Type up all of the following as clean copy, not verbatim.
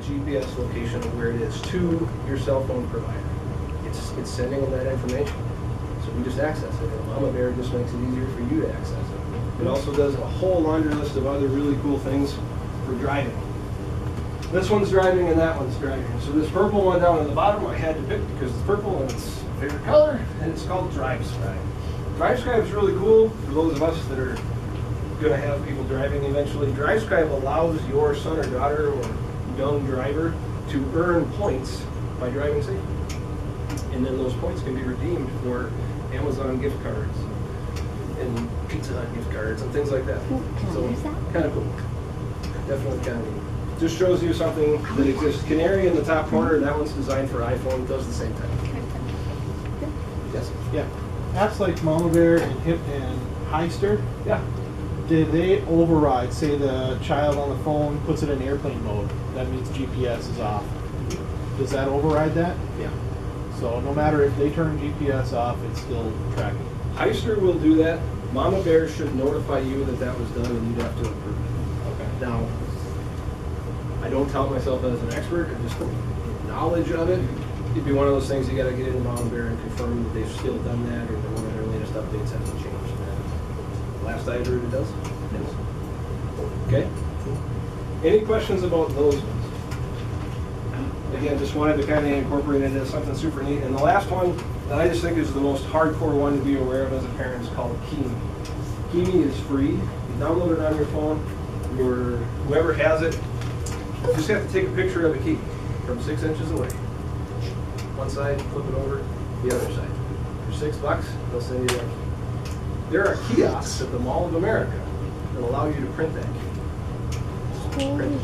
GPS location of where it is to your cell phone provider. It's sending them that information. So we just access it. And Mama Bear just makes it easier for you to access it. It also does a whole laundry list of other really cool things for driving. This one's driving and that one's driving. So this purple one down at the bottom I had to pick because it's purple and it's my favorite color, and it's called DriveScribe. DriveScribe is really cool for those of us that are going to have people driving eventually. DriveScribe allows your son or daughter or young driver to earn points by driving safely. And then those points can be redeemed for Amazon gift cards and Pizza Hut gift cards and things like that. So kind of cool. Definitely kind of neat. Just shows you something that exists. Canary in the top corner, that one's designed for iPhone, does the same thing. Yes? Yeah. Apps like Mama Bear and Hip and Heister, Yeah. do they override, say the child on the phone puts it in airplane mode, that means GPS is off. Does that override that? Yeah. So no matter if they turn GPS off, it's still tracking. Heister will do that. Mama Bear should notify you that that was done and you'd have to approve it. Okay. Now, I don't tout myself as an expert, or just knowledge of it. It'd be one of those things you got to get into Mama Bear and confirm that they've still done that, or that one of their latest updates hasn't changed. And last I heard, it does. Yes. Okay. Any questions about those ones? Again, just wanted to kind of incorporate it as something super neat. And the last one that I just think is the most hardcore one to be aware of as a parent is called Kimi. Kimi is free. You download it on your phone. Whoever has it, you just have to take a picture of a key from 6 inches away. One side, flip it over, the other side. For $6, they'll send you that key. There are kiosks at the Mall of America that allow you to print that key. Print it.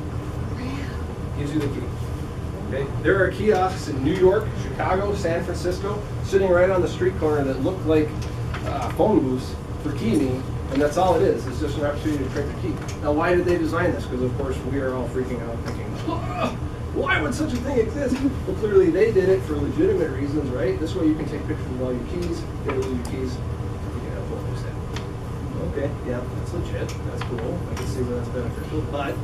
Gives you the key. Okay. There are kiosks in New York, Chicago, San Francisco, sitting right on the street corner that look like phone booths for Kimi, and that's all it is. It's just an opportunity to print the key. Now, why did they design this? Because, of course, we are all freaking out thinking, why would such a thing exist? Well, clearly they did it for legitimate reasons, right? This way you can take pictures of all your keys, get rid of your keys, you can have photos there. Okay, yeah, that's legit. That's cool. I can see where that's beneficial. But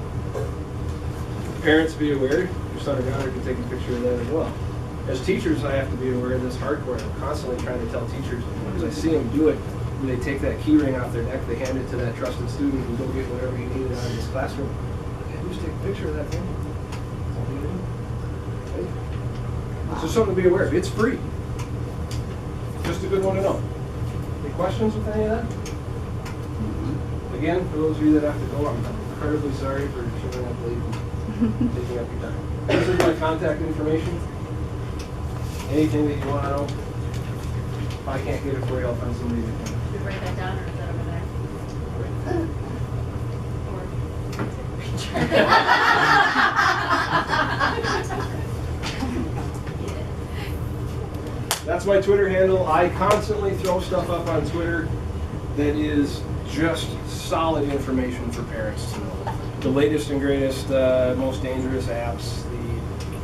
parents, be aware, your son or daughter can take a picture of that as well. As teachers, I have to be aware of this hardcore. I'm constantly trying to tell teachers, because I see them do it, when they take that key ring off their neck, they hand it to that trusted student and go get whatever you needed out of this classroom. Okay, just take a picture of that thing. That's all you do. Okay. It's just something to be aware of. It's free. Just a good one to know. Any questions with any of that? Again, for those of you that have to go, I'm incredibly sorry for showing up late and taking up your time. This is my contact information. Anything that you want to know, if I can't get it for you, I'll find somebody that can. Should we write that down, or is that over there? That's my Twitter handle. I constantly throw stuff up on Twitter that is just solid information for parents to know. The latest and greatest, most dangerous apps,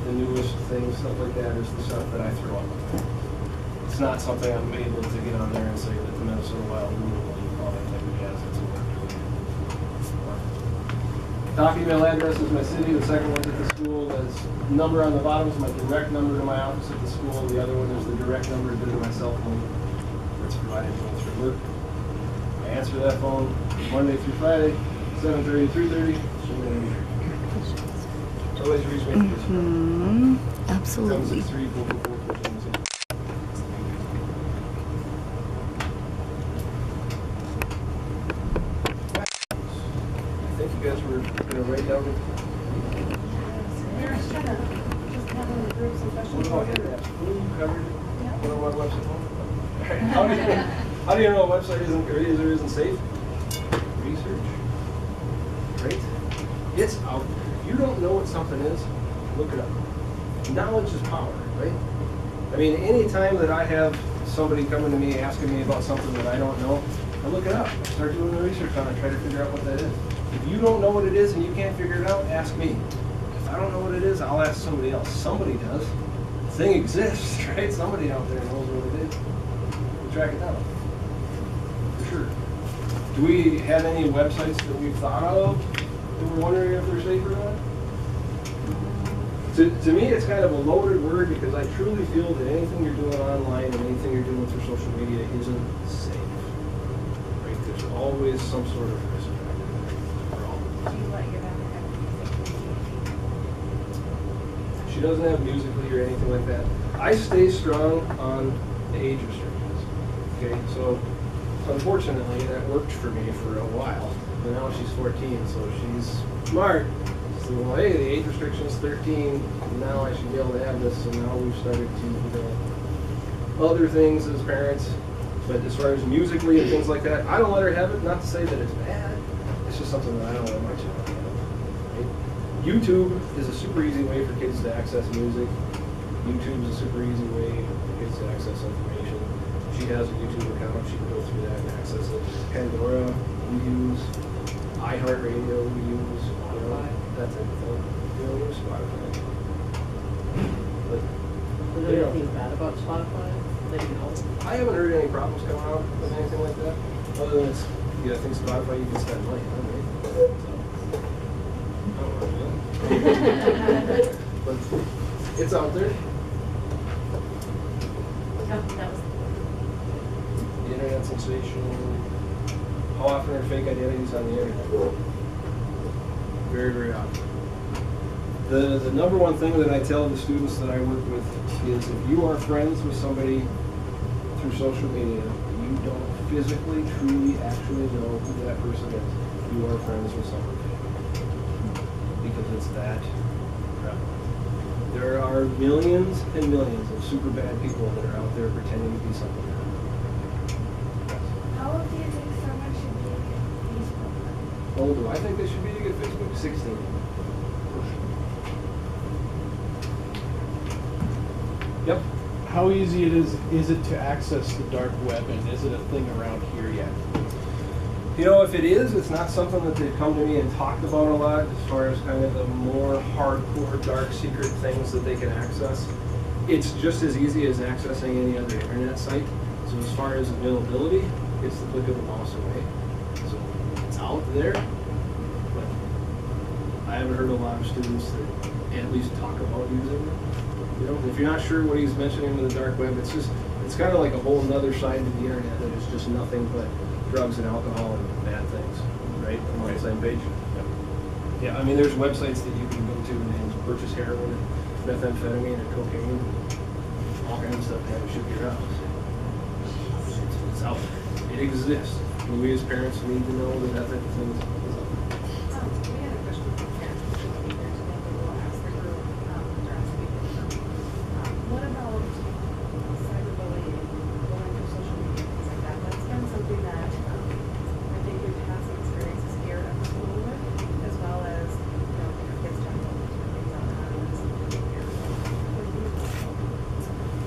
the newest things, stuff like that is the stuff that I throw up. It's not something I'm able to get on there and say that the Minnesota Wild Rule and all that type of jazz. Top email address is my city. The second one's at the school. The number on the bottom is my direct number to my office at the school. The other one is the direct number to my cell phone that's provided to us for work. I answer that phone Monday through Friday, 7:30 to 3:30. Always reach me. Absolutely. 763-444-14. I think you guys were going to write down. We're just trying to just have them group some questions. What about internet? Food covered? What website? How do you know a website isn't or isn't safe? Research. Great. It's out. If you don't know what something is, look it up. Knowledge is power, right? I mean, any time that I have somebody coming to me asking me about something that I don't know, I look it up. I start doing the research on it, try to figure out what that is. If you don't know what it is and you can't figure it out, ask me. If I don't know what it is, I'll ask somebody else. Somebody does. The thing exists, right? Somebody out there knows what it is. We'll track it down. For sure. Do we have any websites that we've thought of that we're wondering if they're safe or not? To me, it's kind of a loaded word because I truly feel that anything you're doing online and anything you're doing through social media isn't safe. Right? There's always some sort of risk factor for all of us. Do you let your daughter have She doesn't have Musical.ly or anything like that. I stay strong on the age restrictions. Okay, so unfortunately that worked for me for a while, but now she's 14, so she's smart. So hey, the age restriction is 13. Now I should be able to have this. So now we've started to develop other things as parents. But as far as Musical.ly and things like that, I don't let her have it. Not to say that it's bad. It's just something that I don't let my child have. Right? YouTube is a super easy way for kids to access music. YouTube is a super easy way for kids to access information. She has a YouTube account. She can go through that and access it. Pandora we use. iHeartRadio we use. That type of thing. You know, use Spotify. But, Is there anything bad about Spotify that you know? I haven't heard any problems come out with anything like that. Other than it's, I think Spotify you can spend money on, right? So, I don't know. But it's out there. That was The internet sensation. How often are fake identities on the internet? Very, very often. The number one thing that I tell the students that I work with is if you are friends with somebody through social media, you don't physically, truly, actually know who that person is. You are friends with somebody. Because it's that prevalent. There are millions and millions of super bad people that are out there pretending to be something else. How old do you think someone should be at Facebook? How old do I think they should be to get Facebook? 16. Yep. How easy is it to access the dark web, and is it a thing around here yet? You know, if it is, it's not something that they've come to me and talked about a lot as far as kind of the more hardcore, dark, secret things that they can access. It's just as easy as accessing any other internet site. So as far as availability, it's the click of the mouse away. So it's out there, but I haven't heard a lot of students that at least talk about using it. You know, if you're not sure what he's mentioning with the dark web, it's kind of like a whole other side of the internet that is just nothing but drugs and alcohol and bad things, right? On the same page. Yeah, I mean, there's websites that you can go to and purchase heroin and methamphetamine and cocaine, all kinds of stuff to have it shipped to your house. It's out there. It exists. And we as parents need to know that that type of thing is out there. We had a question from parents a couple of years ago, but we'll ask the group, address people. What about cyberbullying, going through social media, things like that? That's been something that I think we've had some experiences here at the school with, as well as, you know, your kids jumping into things online and something here. What do you think?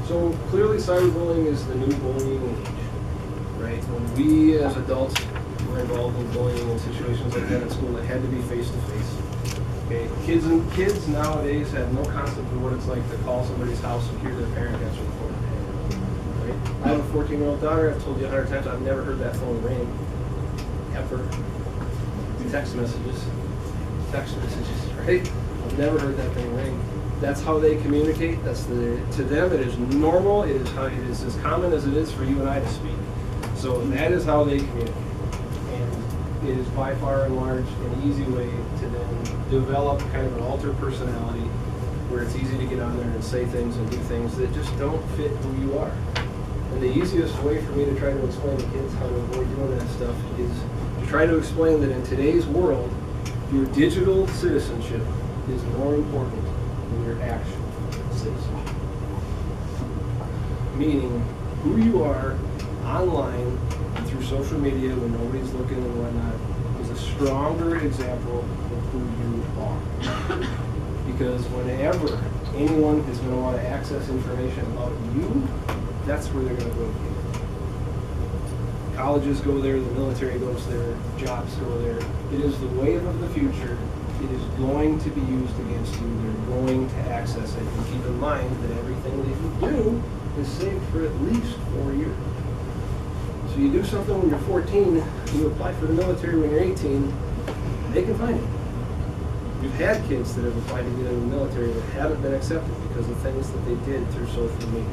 So clearly cyberbullying is the new bullying age, right? When we as adults were involved in bullying in situations like that at school, it had to be face to face. Okay, kids nowadays have no concept of what it's like to call somebody's house and hear their parent answer the phone. Right? I have a 14-year-old daughter. I've told you 100 times I've never heard that phone ring, ever. Text messages, right? I've never heard that thing ring. That's how they communicate. To them it is normal. It is as common as it is for you and I to speak. So that is how they communicate. And it is by far and large an easy way to then develop kind of an altered personality where it's easy to get on there and say things and do things that just don't fit who you are. And the easiest way for me to try to explain to kids how to avoid doing that stuff is to try to explain that in today's world, your digital citizenship is more important than your actual citizenship. Meaning, who you are online and through social media when nobody's looking and whatnot is a stronger example of who you are. Because whenever anyone is going to want to access information about you, that's where they're going to go to you. Colleges go there, the military goes there, jobs go there. It is the wave of the future. It is going to be used against you. They're going to access it. And keep in mind that everything that you do is saved for at least 4 years. So you do something when you're 14, you apply for the military when you're 18, they can find it. We've had kids that have applied to get into the military that haven't been accepted because of things that they did through social media.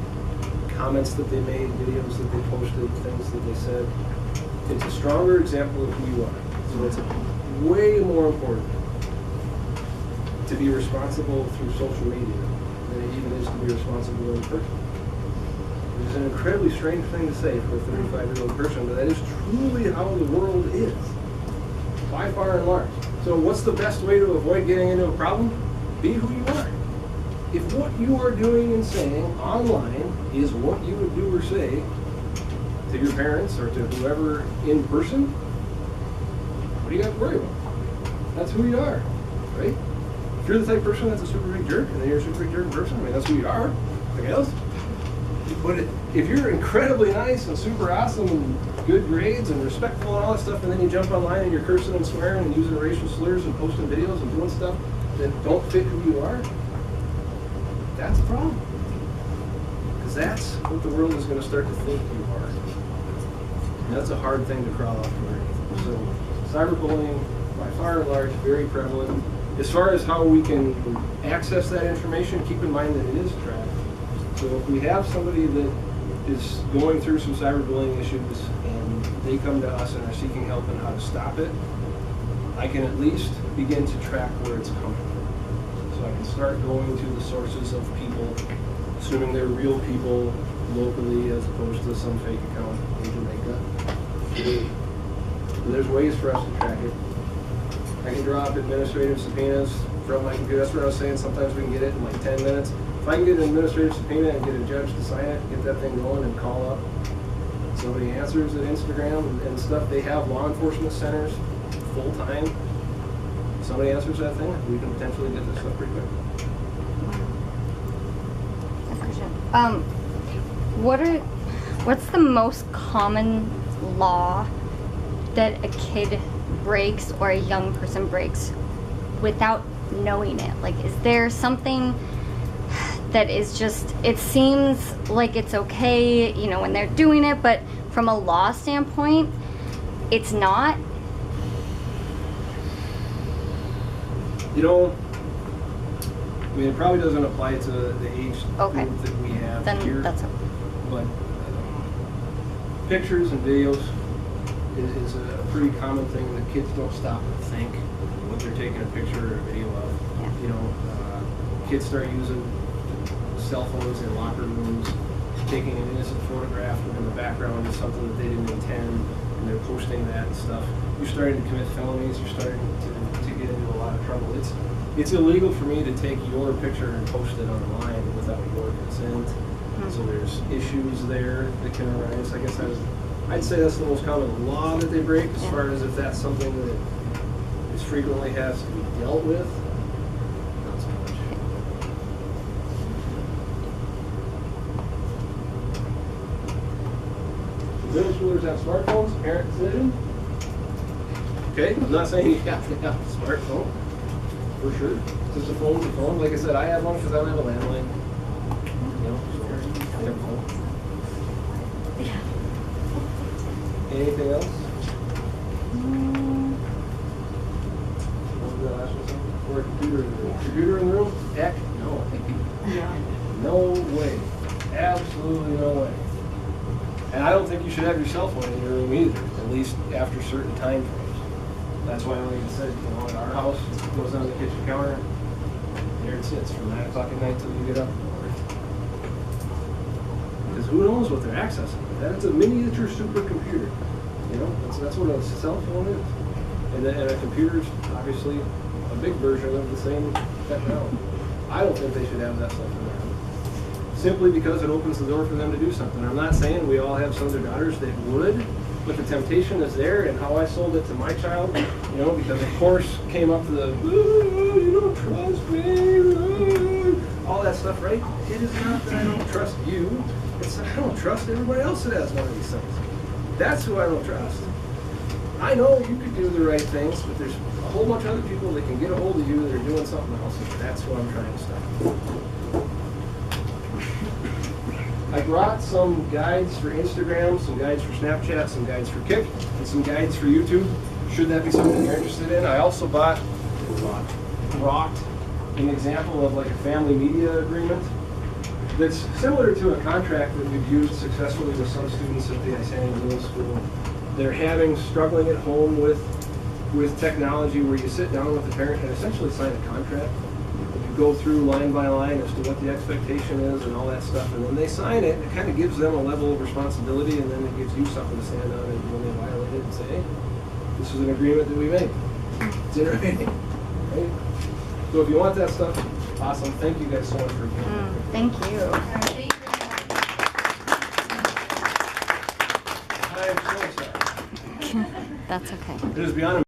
Comments that they made, videos that they posted, things that they said. It's a stronger example of who you are. So it's way more important to be responsible through social media than it even is to be responsible in person. Which is an incredibly strange thing to say for a 35-year-old person, but that is truly how the world is, by far and large. So what's the best way to avoid getting into a problem? Be who you are. If what you are doing and saying online is what you would do or say to your parents or to whoever in person, what do you got to worry about? That's who you are, right? If you're the type of person that's a super big jerk, and then you're a super big jerk person, I mean, that's who you are, I guess. But if you're incredibly nice and super awesome and good grades and respectful and all that stuff, and then you jump online and you're cursing and swearing and using racial slurs and posting videos and doing stuff that don't fit who you are, that's a problem. Because that's what the world is going to start to think you are. And that's a hard thing to crawl off underneath. So cyberbullying, by far and large, very prevalent. As far as how we can access that information, keep in mind that it is tracked. So if we have somebody that is going through some cyberbullying issues and they come to us and are seeking help on how to stop it, I can at least begin to track where it's coming from. So I can start going to the sources of people, assuming they're real people locally as opposed to some fake account in Jamaica. So there's ways for us to track it. I can draw up administrative subpoenas from my computer. That's what I was saying. Sometimes we can get it in like 10 minutes. If I can get an administrative subpoena and get a judge to sign it, get that thing going and call up, somebody answers at Instagram and stuff. They have law enforcement centers full time. Somebody answers that thing, we can potentially get this stuff pretty quick. What's the most common law that a kid breaks or a young person breaks without knowing it? Like, is there something that is just, it seems like it's okay, you know, when they're doing it, but from a law standpoint, it's not? You know, I mean, it probably doesn't apply to the age Okay. group that we have Then here. that's okay. But pictures and videos is a pretty common thing that kids don't stop and think what they're taking a picture or a video of. Yeah. You know, kids start using cell phones in locker rooms, taking an innocent photograph in the background of something that they didn't intend, and they're posting that and stuff. You're starting to commit felonies. You're starting to get into a lot of trouble. It's illegal for me to take your picture and post it online without your consent. So there's issues there that can arise. I guess I'd say that's the most common law that they break, as far as if that's something that is frequently has to be dealt with. Not so much. Middle schoolers have smartphones, parent decision. Okay, I'm not saying you have to have a smartphone, for sure. Just a phone's a phone. Like I said, I have one because I don't have a landline. You know, so I have a phone. Anything else? What was that last one? Or a computer in the room? Computer in the room? Heck, no. No way. Absolutely no way. And I don't think you should have your cell phone in your room either, at least after certain time frames. That's why, like I said, you know, in our house, it goes on the kitchen counter. There it sits from 9 o'clock at night till you get up. Because who knows what they're accessing? That's a miniature supercomputer. You know, that's what a cell phone is. And a computer is obviously a big version of the same technology. I don't think they should have that stuff in there. Simply because it opens the door for them to do something. I'm not saying we all have sons or daughters that would, but the temptation is there, and how I sold it to my child, you know, because of course came up to the, you don't trust me, all that stuff, right? It is not that I don't trust you, it's that I don't trust everybody else that has one of these things. That's who I don't trust. I know you could do the right things, but there's a whole bunch of other people that can get a hold of you that are doing something else, and that's what I'm trying to stop. I brought some guides for Instagram, some guides for Snapchat, some guides for Kik, and some guides for YouTube. Should that be something you're interested in? I also bought brought an example of like a family media agreement that's similar to a contract that we've used successfully with some students at the ASA Middle School. They're struggling at home with technology, where you sit down with the parent and essentially sign a contract. You go through line by line as to what the expectation is and all that stuff, and when they sign it, it kind of gives them a level of responsibility, and then it gives you something to stand on and when they violate it and say, hey, this is an agreement that we made. It's in writing. Right? So if you want that stuff, awesome. Thank you guys so much for being here. Thank you. I'm so sorry. That's okay. It is beyond